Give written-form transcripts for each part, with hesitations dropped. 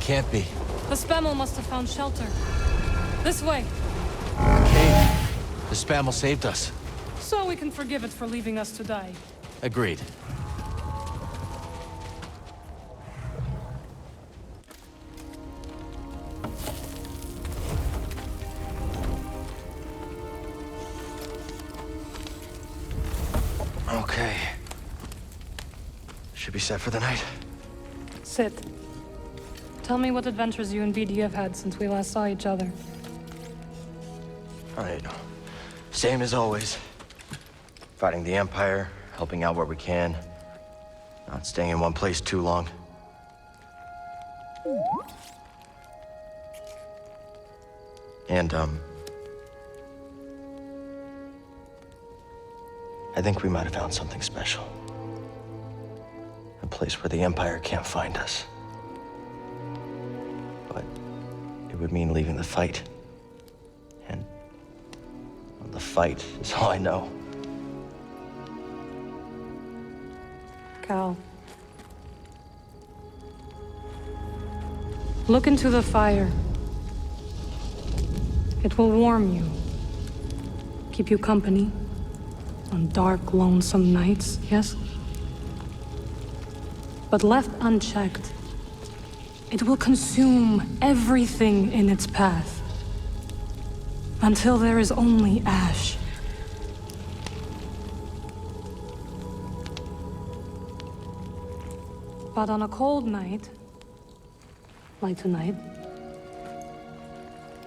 can't be. The Spammel must have found shelter. This way. Cave. The Spammel saved us. So we can forgive it for leaving us to die. Agreed. Okay. Should be set for the night. Sit. Tell me what adventures you and BD have had since we last saw each other. Alright. Same as always. Fighting the Empire, helping out where we can. Not staying in one place too long. And, I think we might have found something special. A place where the Empire can't find us. But it would mean leaving the fight. And well, the fight is all I know. Cal. Look into the fire. It will warm you. Keep you company. On dark, lonesome nights, yes? But left unchecked, it will consume everything in its path. Until there is only ash. But on a cold night, like tonight,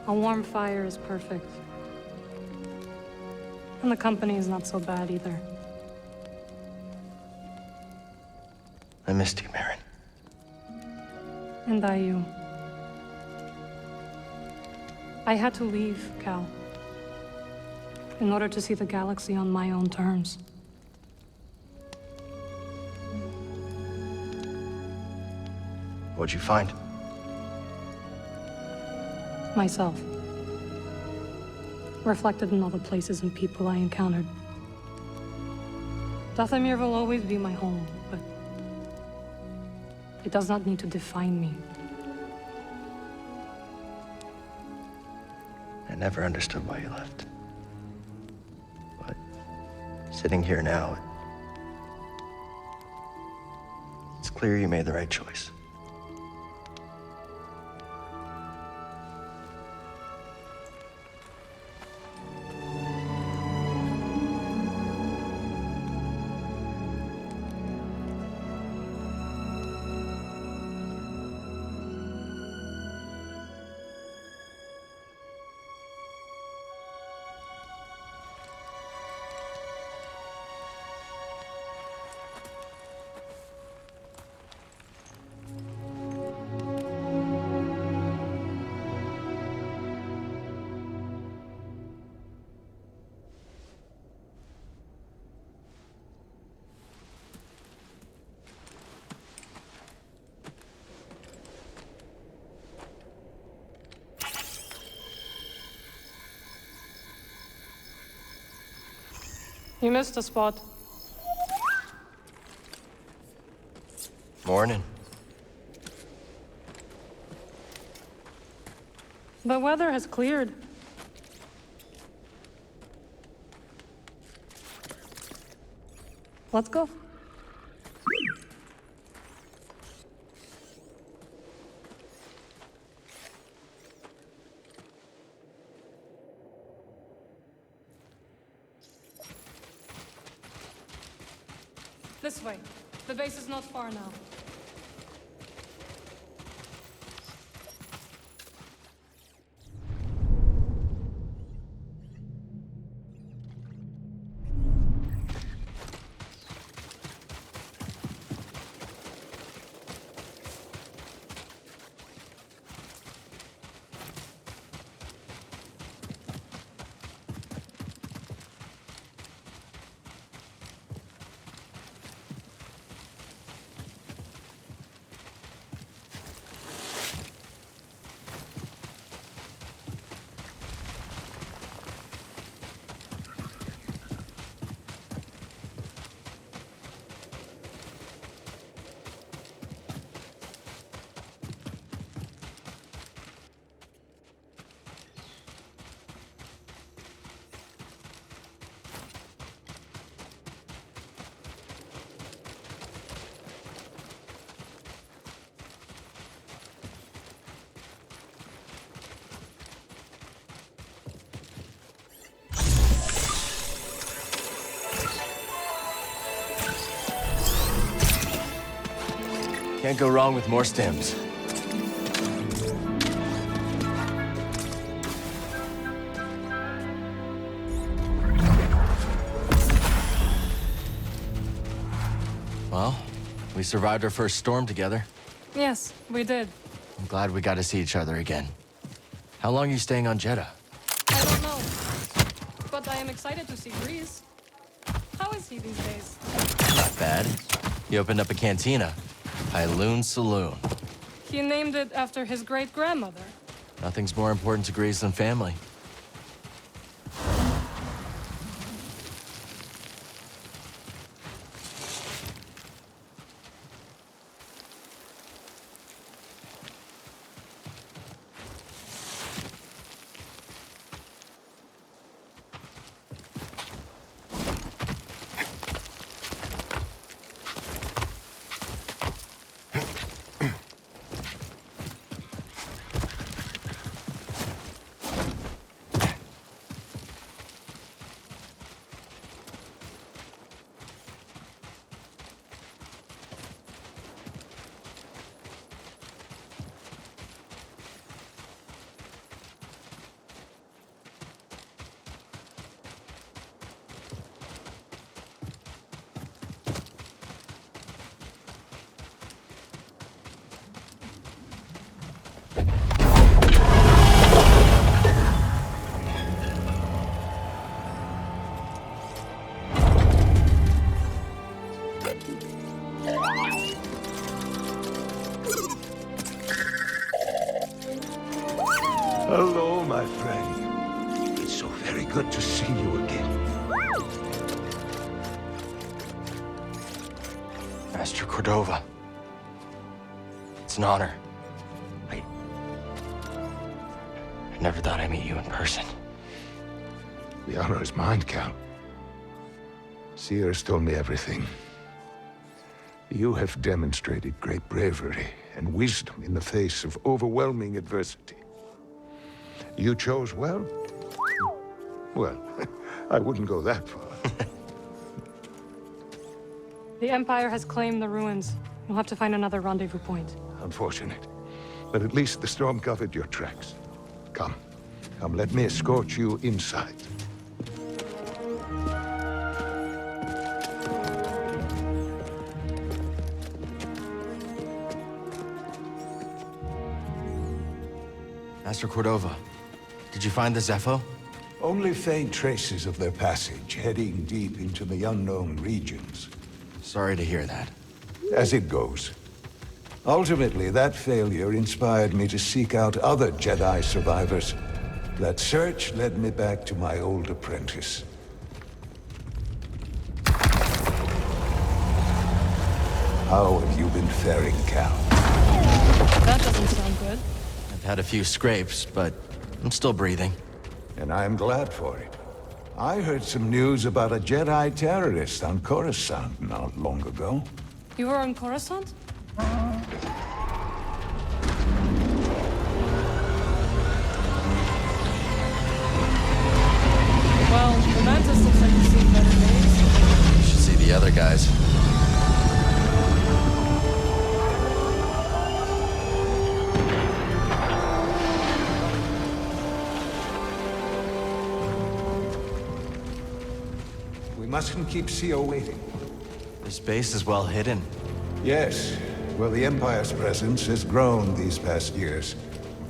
a warm fire is perfect. And the company is not so bad either. I missed you, Marin. And I you. I had to leave, Cal. In order to see the galaxy on my own terms. What'd you find? Myself. Reflected in all the places and people I encountered. Dathomir will always be my home, but it does not need to define me. I never understood why you left. But sitting here now, it's clear you made the right choice. You missed a spot. Morning. The weather has cleared. Let's go. This way. The base is not far now. Can't go wrong with more stems. Well, we survived our first storm together. Yes, we did. I'm glad we got to see each other again. How long are you staying on Jeddah? I don't know. But I am excited to see Grease. How is he these days? Not bad. He opened up a cantina. Pyloon Saloon. He named it after his great-grandmother. Nothing's more important to Grease than family. Hello, my friend. It's so very good to see you again. Master Cordova. It's an honor. I never thought I'd meet you in person. The honor is mine, Cal. Seers told me everything. You have demonstrated great bravery and wisdom in the face of overwhelming adversity. You chose well? Well, I wouldn't go that far. The Empire has claimed the ruins. We'll have to find another rendezvous point. Unfortunate. But at least the storm covered your tracks. Come. Come, let me escort you inside. Master Cordova, did you find the Zepho? Only faint traces of their passage, heading deep into the unknown regions. Sorry to hear that. As it goes. Ultimately, that failure inspired me to seek out other Jedi survivors. That search led me back to my old apprentice. How have you been faring, Cal? That doesn't sound good. I've had a few scrapes, but I'm still breathing. And I'm glad for it. I heard some news about a Jedi terrorist on Coruscant not long ago. You were on Coruscant? Well, the Mantis looks like he's seen better days. You should see the other guys. We mustn't keep CO waiting. This base is well hidden. Yes. Well, the Empire's presence has grown these past years.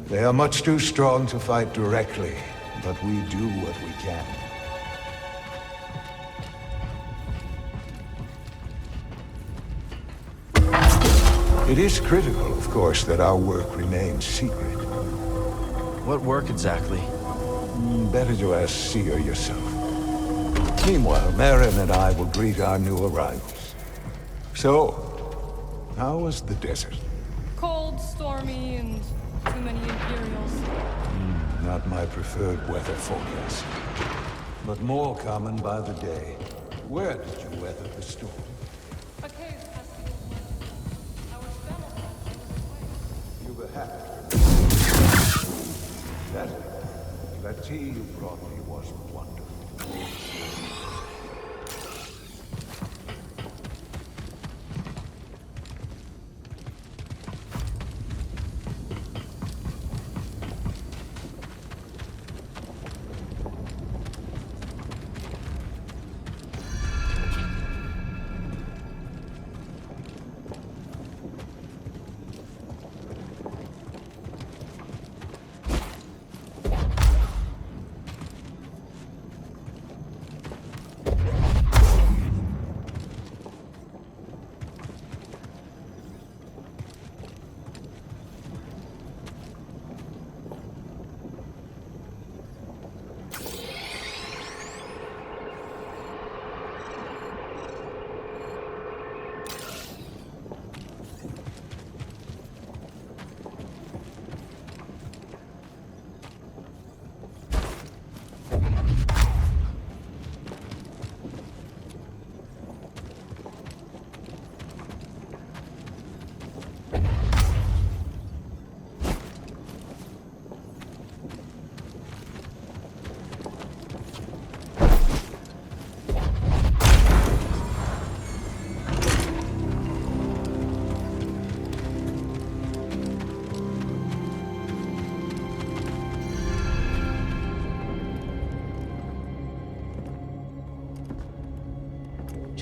They are much too strong to fight directly, but we do what we can. It is critical, of course, that our work remains secret. What work exactly? Better to ask Seer yourself. Meanwhile, Marin and I will greet our new arrivals. So, how was the desert? Cold, stormy, and too many Imperials. Not my preferred weather forecast. But more common by the day. Where did you weather the storm? A cave has to go away. Our spell has You were happy. That tea you brought me was wonderful.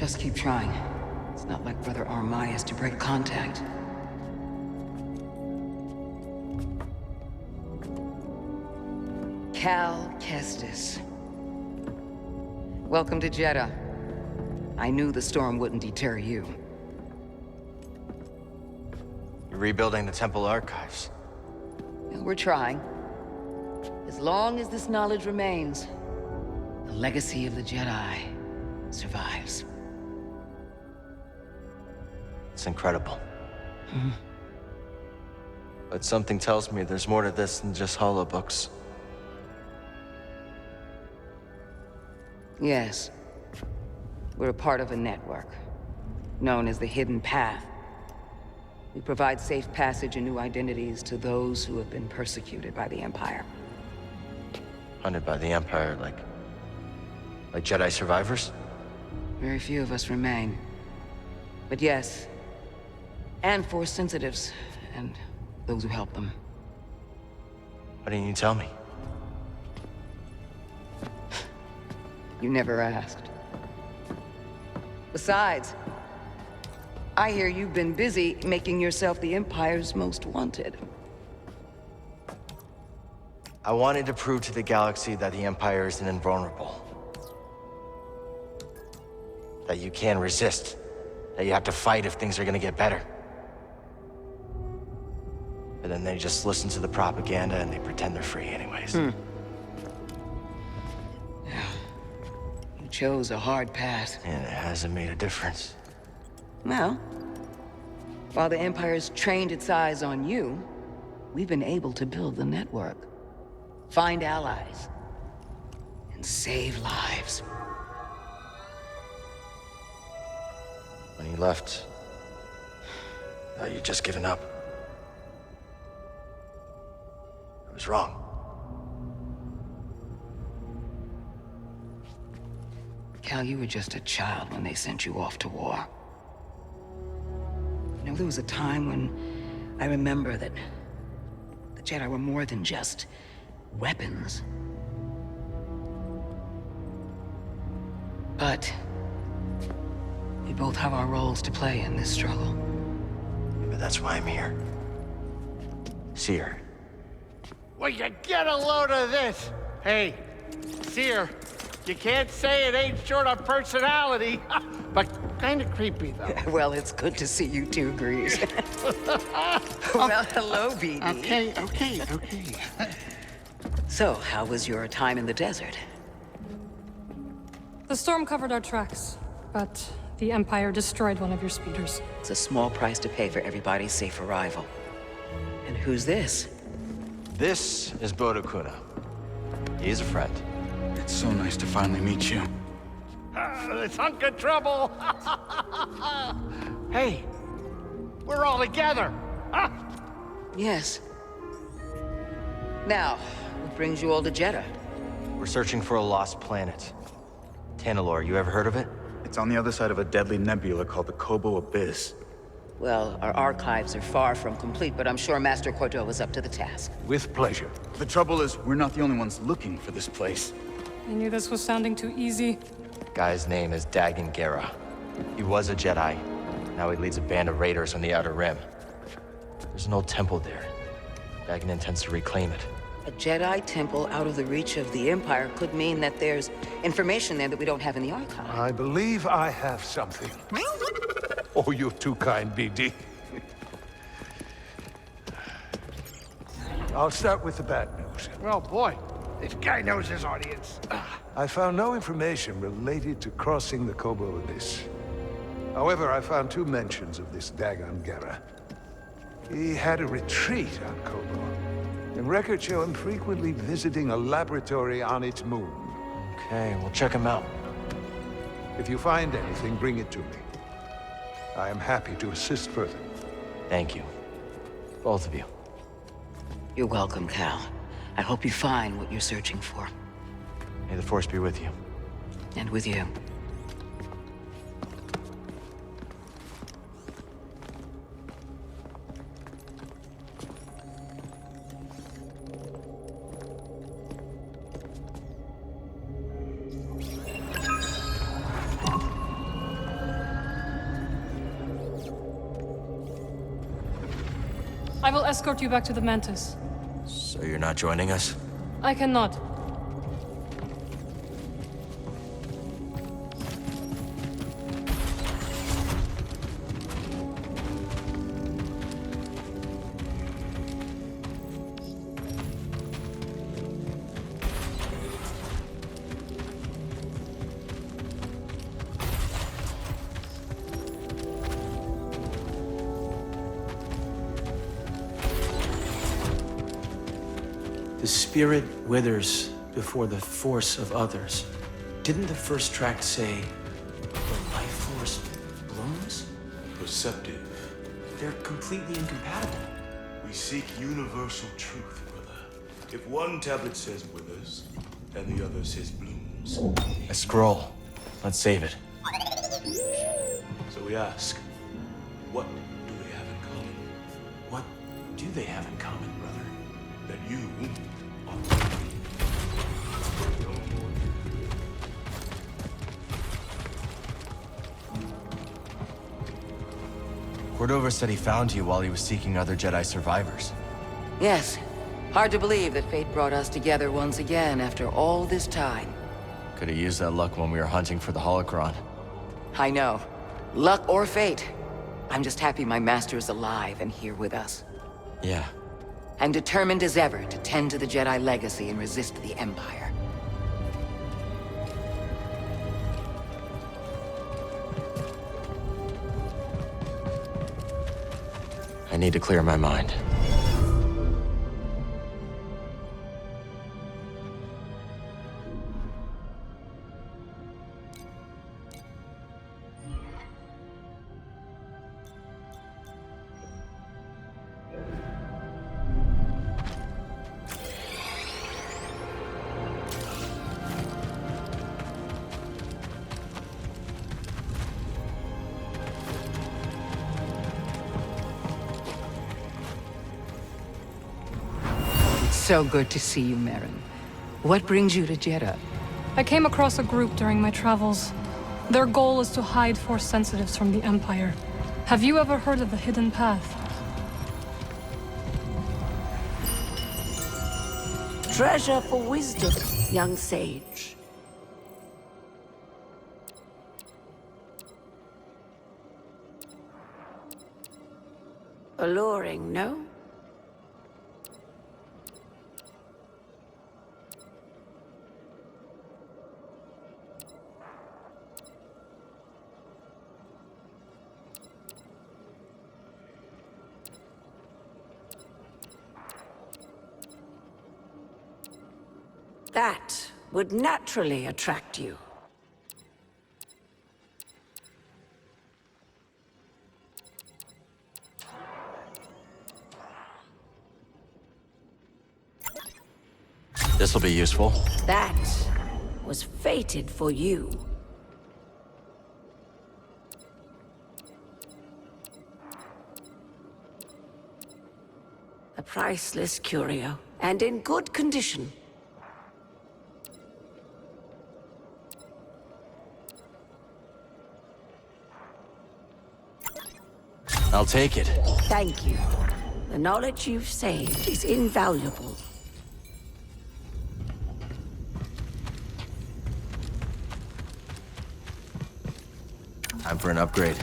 Just keep trying. It's not like Brother Armai has to break contact. Cal Kestis. Welcome to Jeddah. I knew the storm wouldn't deter you. You're rebuilding the temple archives. Well, we're trying. As long as this knowledge remains, the legacy of the Jedi survives. It's incredible. But something tells me there's more to this than just holobooks. Yes. We're a part of a network, known as the Hidden Path. We provide safe passage and new identities to those who have been persecuted by the Empire. Hunted by the Empire, like Jedi survivors? Very few of us remain. But yes, and Force sensitives, and those who help them. Why didn't you tell me? You never asked. Besides, I hear you've been busy making yourself the Empire's most wanted. I wanted to prove to the galaxy that the Empire isn't invulnerable. That you can resist. That you have to fight if things are gonna get better. But then they just listen to the propaganda and they pretend they're free anyways. You chose a hard path. And it hasn't made a difference. Well, while the Empire's trained its eyes on you, we've been able to build the network. Find allies. And save lives. When he left, I thought you'd just given up. I was wrong. Cal, you were just a child when they sent you off to war. You know, there was a time when I remember that the Jedi were more than just weapons. But we both have our roles to play in this struggle. Maybe that's why I'm here. Seer. Will you get a load of this? Hey, Seer, you can't say it ain't short of personality, but kind of creepy, though. Well, it's good to see you two, Grease. Well, hello, BD. Okay. So, how was your time in the desert? The storm covered our tracks, but the Empire destroyed one of your speeders. It's a small price to pay for everybody's safe arrival. And who's this? This is Bodo Kuna. He's a friend. It's so nice to finally meet you. This hunk of trouble. Hey, we're all together. Huh? Yes. Now, what brings you all to Jeddah? We're searching for a lost planet. Tanalorr, you ever heard of it? It's on the other side of a deadly nebula called the Kobo Abyss. Well, our archives are far from complete, but I'm sure Master Cordo is up to the task. With pleasure. The trouble is, we're not the only ones looking for this place. I knew this was sounding too easy. Guy's name is Dagan Gera. He was a Jedi. Now he leads a band of raiders on the Outer Rim. There's an old temple there. Dagan intends to reclaim it. A Jedi temple out of the reach of the Empire could mean that there's information there that we don't have in the archive. I believe I have something. Oh, you're too kind, BD. I'll start with the bad news. Oh, boy. This guy knows his audience. I found no information related to crossing the Kobo Abyss. However, I found 2 mentions of this Dagan Gera. He had a retreat on Kobo, and records show him frequently visiting a laboratory on its moon. Okay, we'll check him out. If you find anything, bring it to me. I am happy to assist further. Thank you. Both of you. You're welcome, Cal. I hope you find what you're searching for. May the Force be with you. And with you. I will escort you back to the Mantis. So you're not joining us? I cannot. The spirit withers before the force of others. Didn't the first tract say, the life force blooms? Perceptive. They're completely incompatible. We seek universal truth, brother. If one tablet says withers, and the other says blooms. A scroll. Let's save it. So we ask, what do they have in common? What do they have in common, brother? That you are Cordova said he found you while he was seeking other Jedi survivors. Yes. Hard to believe that fate brought us together once again after all this time. Could have used that luck when we were hunting for the holocron. I know. Luck or fate. I'm just happy my master is alive and here with us. Yeah. And determined as ever to tend to the Jedi legacy and resist the Empire. I need to clear my mind. So good to see you, Merrin. What brings you to Jeddah? I came across a group during my travels. Their goal is to hide Force sensitives from the Empire. Have you ever heard of the Hidden Path? Treasure for wisdom, young sage. Alluring, no? That would naturally attract you. This'll be useful. That was fated for you. A priceless curio, and in good condition. I'll take it. Thank you. The knowledge you've saved is invaluable. Time for an upgrade.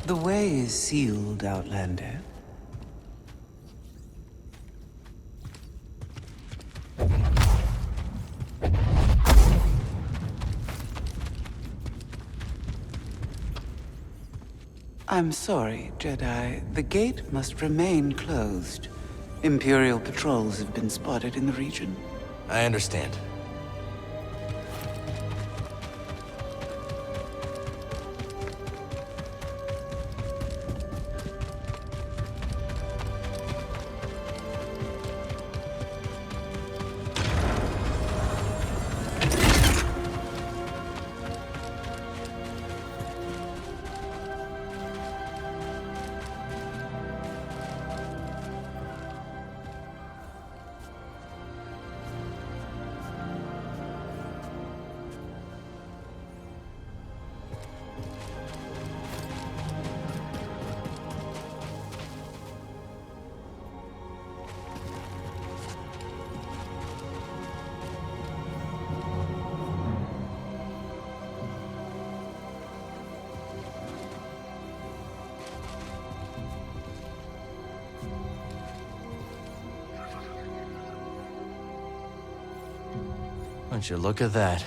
The way is sealed, Outlander. I'm sorry, Jedi. The gate must remain closed. Imperial patrols have been spotted in the region. I understand. Won't you look at that?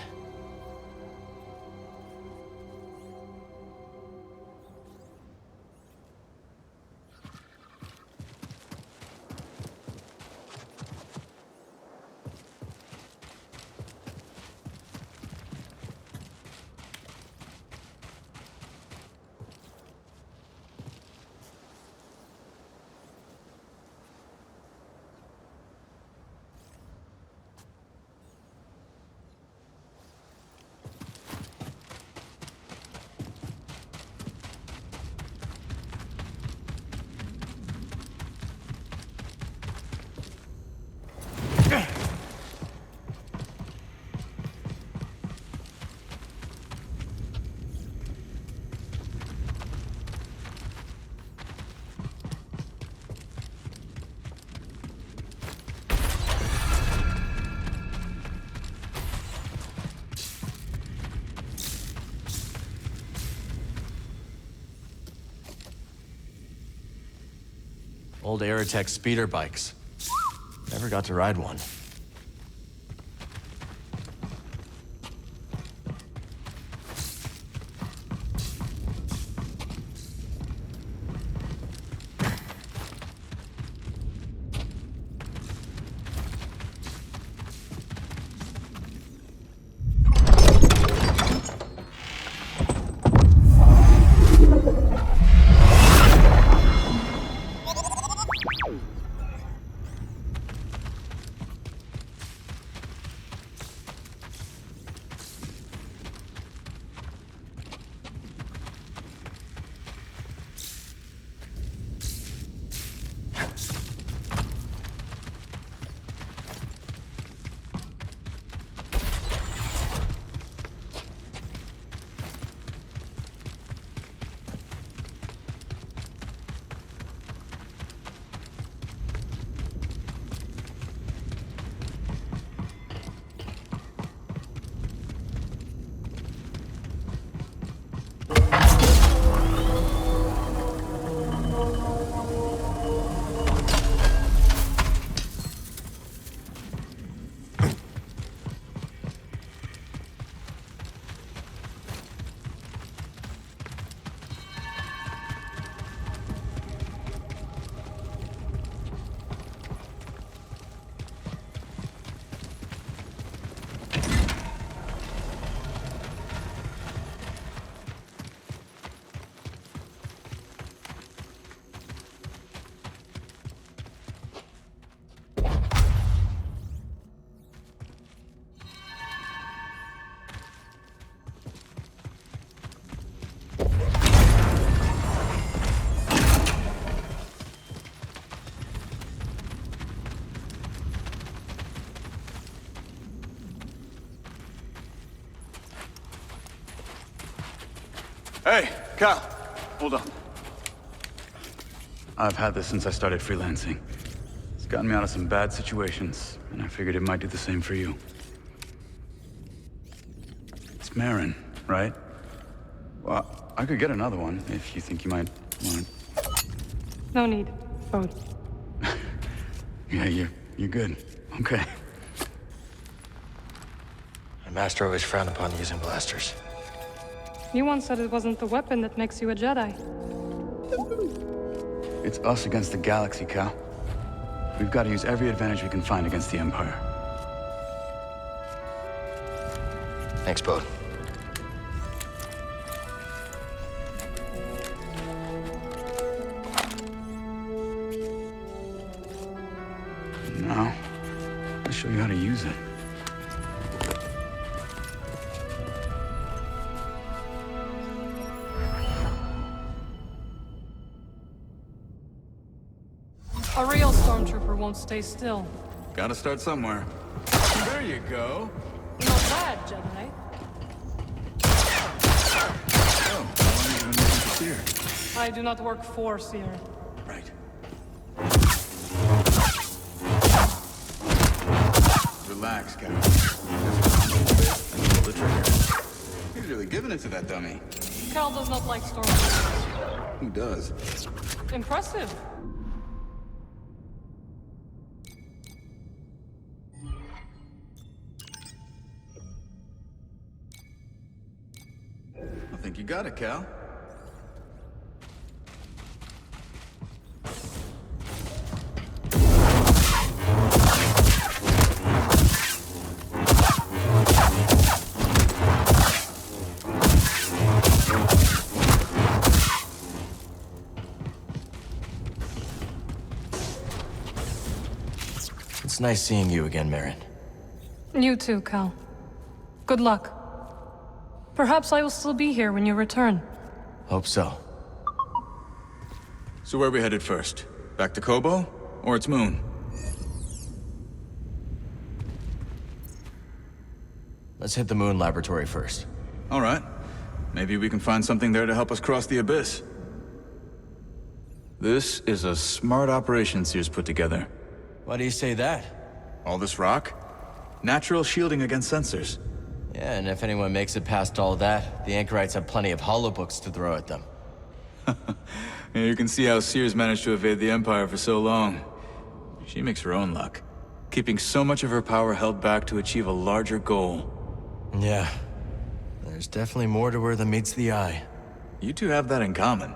Old Aerotech speeder bikes. Never got to ride one. Hey, Cal, hold on. I've had this since I started freelancing. It's gotten me out of some bad situations, and I figured it might do the same for you. It's Marin, right? Well, I could get another one if you think you might want it. No need. Bode. Yeah, you're good. Okay. My master always frowned upon using blasters. You once said it wasn't the weapon that makes you a Jedi. It's us against the galaxy, Cal. We've got to use every advantage we can find against the Empire. Thanks, Bode. Now, I'll show you how to use it. A real stormtrooper won't stay still. Gotta start somewhere. There you go. Not bad, Jedi. Oh, why are you even looking for Seer? I do not work for Seer. Right. Relax, Cal. Pull the trigger. He's really giving it to that dummy. Cal does not like stormtroopers. Who does? Impressive. I think you got it, Cal. It's nice seeing you again, Marin. You too, Cal. Good luck. Perhaps I will still be here when you return. Hope so. So where are we headed first? Back to Kobo? Or its moon? Let's hit the moon laboratory first. All right. Maybe we can find something there to help us cross the abyss. This is a smart operation Seer's put together. Why do you say that? All this rock? Natural shielding against sensors. Yeah, and if anyone makes it past all that, the Anchorites have plenty of holobooks to throw at them. Yeah, you can see how Seer's managed to evade the Empire for so long. She makes her own luck, keeping so much of her power held back to achieve a larger goal. Yeah. There's definitely more to her than meets the eye. You two have that in common.